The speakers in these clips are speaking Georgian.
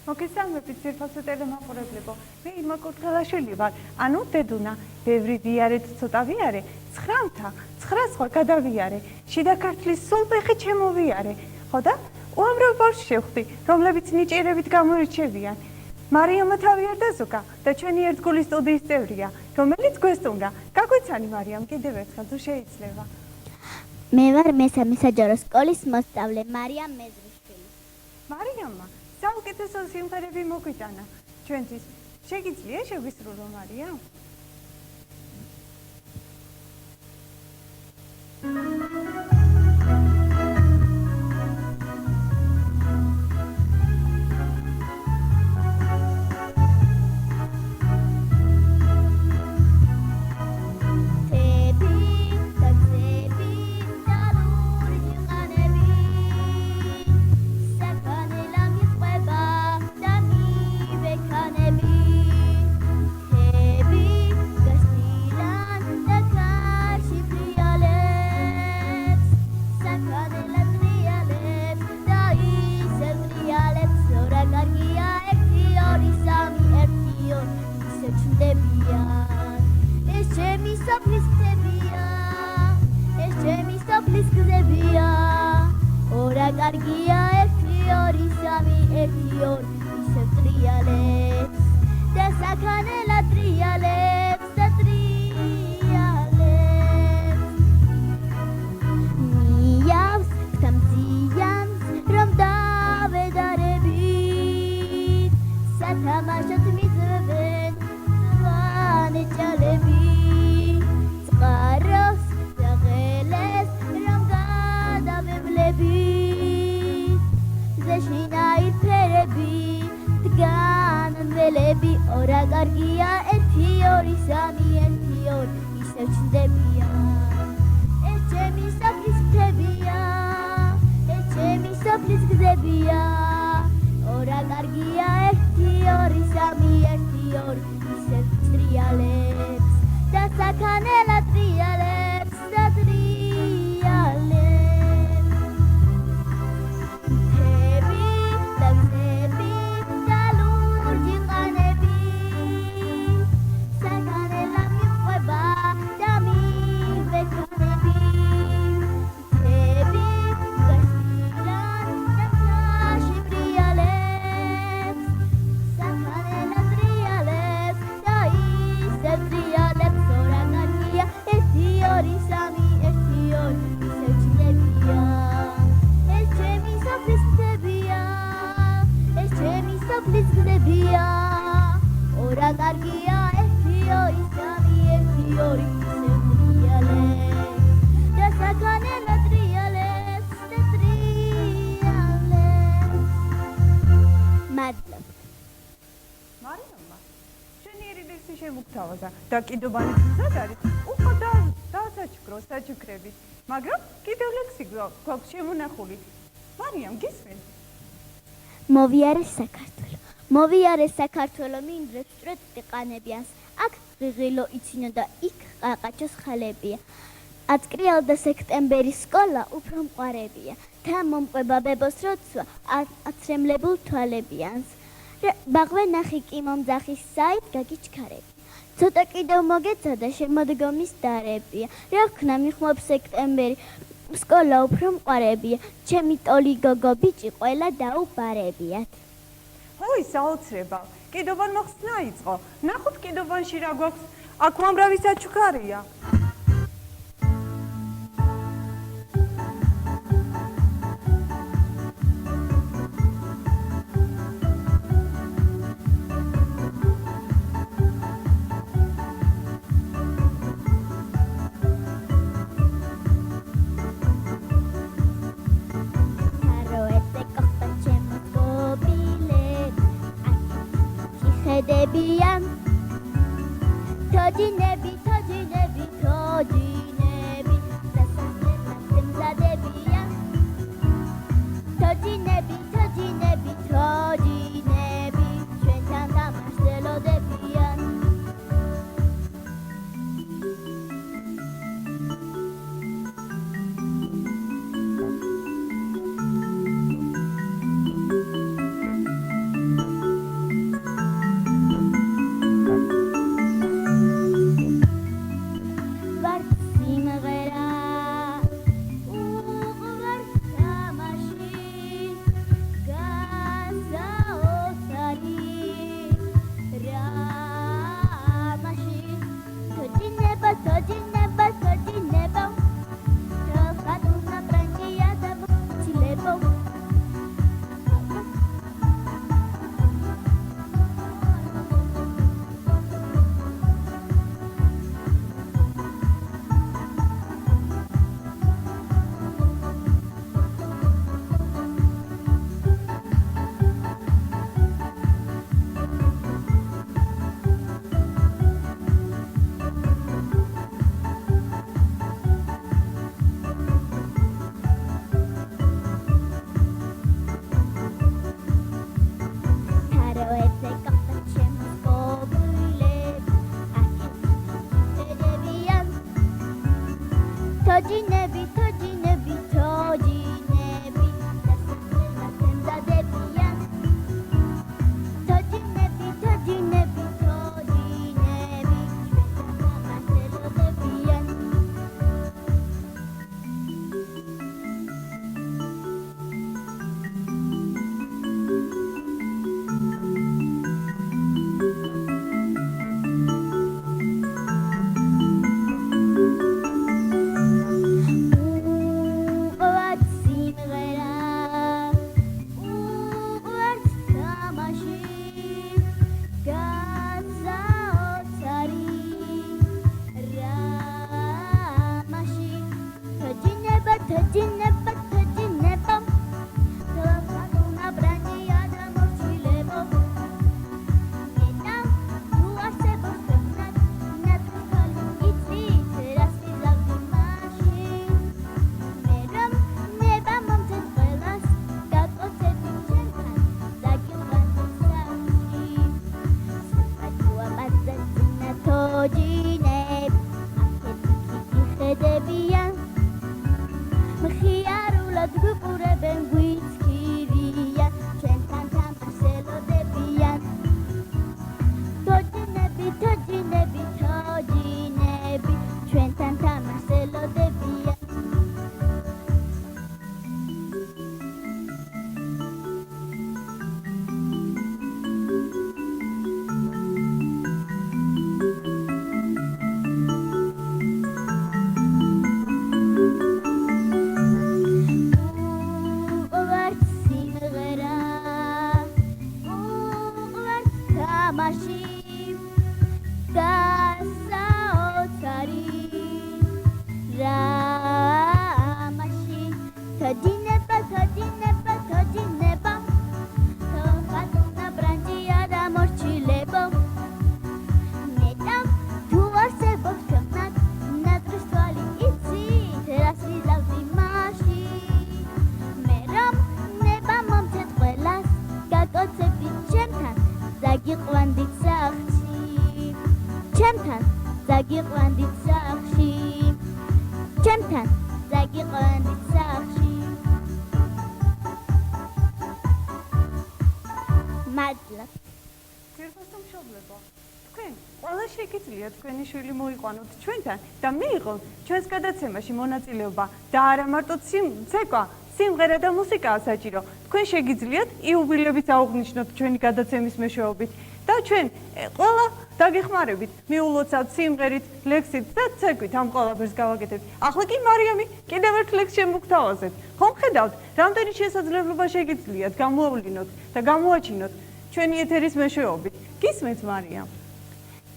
მოგესალმებით ძირფასო ტელემაყურებლებო. მე ირმა კურთხელაშვილი ვარ. ანუ დედუნა, ბევრი ვიარე და ცოტა ვიარე, 9-მთა 9 სხვა გადავიარე. შიდა ქართლის სულ ფეხი ჩემოვიარე. ხო და უამრავ ბავშვს შევხვდი, რომლებიც ნიჭიერებით გამოირჩევიან. მარიამა თავი არ დაზოგა და ჩვენი ერთგული სტუდიის წევრია, რომელიც გვესტუმრა. გაგვიცანი მარიამ, კიდევ ერთხელ თუ შეიძლება. მე ვარ მესამე საჯარო სკოლის მოსწავლე მარიამ მეზრიშვილი. მარიამმა საუკეთესო სიმღერები მოგვიტანა. ჩვენთვის შეგიძლია შეგვისრულო მარიამ? და კიდობანი თუნდაც არის უყო დაასაჩქრო საჩუქრებით, მაგრამ კიდევ ლექსი გვაქვს შემონახული. მარიამ, გისმენთ? მოვიარე საქართველო მინდვრებს სწორედ იყანებიანს. აქ ღიღილო იცინო და იქ ყაყაჩოს ხალებია. აწკრიალ და სექტემბერის სკოლა უფრო მყარებია. თა მომყვება ბებოს როცვა აცრემლებულ თვალებიანს. ბაღვე ნახი კი მომძახის საით გაგიჩქარები. ცოტა კიდევ მოგეცა და შემოდგომის დარებია. რა ვქნა მიხმობ სექტემბერი სკოლა უფრო მყარებია. ჩემი ტოლი გოგო ბიჭი ყველა დაუბარებიათ. ой, საოცრება. კიდობან მოხსნა იწყო. ნახოთ კიდობანში რა გვაქვს. აქ უამრავი საჩუქარია. Todinები, ჩვენთან დამაშველოდებიან. იღებენ გვიცქირიან ჩვენთან თამაშელოდებიან თოჯინები თოჯინები თოჯინები ჩვენთან თამაშელოდებიან თქვენი შვილი მოიყვანოთ ჩვენთან და მიიღოთ ჩვენს გადაცემაში მონაწილეობა და არა მარტო ცეკვა, სიმღერა და მუსიკაა საჭირო. თქვენ შეგიძლიათ იუბილეებით აუღნიშნოთ ჩვენი გადაცემის მეშვეობით და ჩვენ ყველა დაგეხმარებით, მიულოცავთ სიმღერით, ლექსით და ცეკვით ამ ყველაფერს გავაკეთებთ. ახლა კი მარიამი კიდევ ერთ ლექსს შემოგთავაზეთ. ხომ ხედავთ, რამდენი შესაძლებლობა შეგიძლიათ გამოავლინოთ და გამოაჩინოთ ჩვენი ეთერის მეშვეობით. გისმენთ მარიამ?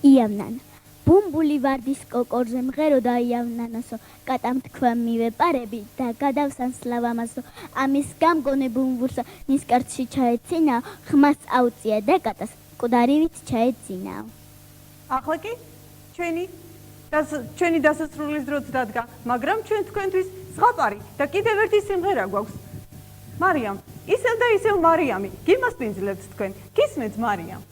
იავნანა ბუმბული ვარდის კოკორზე მღერო და იავნანასო კატამთქვა მივეპარები და გადავსან სლავამასო ამის გამგონე ბუმბურსა ნისკარტში ჩაეცინა ხმას აუწია და კატას მკვდარივით ჩაეცინაო ახლა კი ჩვენი დასასრულის დროც დადგა მაგრამ ჩვენ თქვენთვის ზღაპარი და კიდევ ერთი სიმღერა გვაქვს მარიამ ისევ და ისევ მარიამი გიმასპინძლებთ თქვენ გისმენთ მარიამ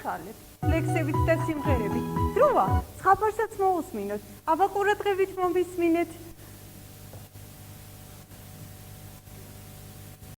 დავთვალეთ. ლექსებით და სიმღერებით. დროა, სხვა ფარსაც მოусმინოთ. აბა ყურადღებით მომისმინეთ.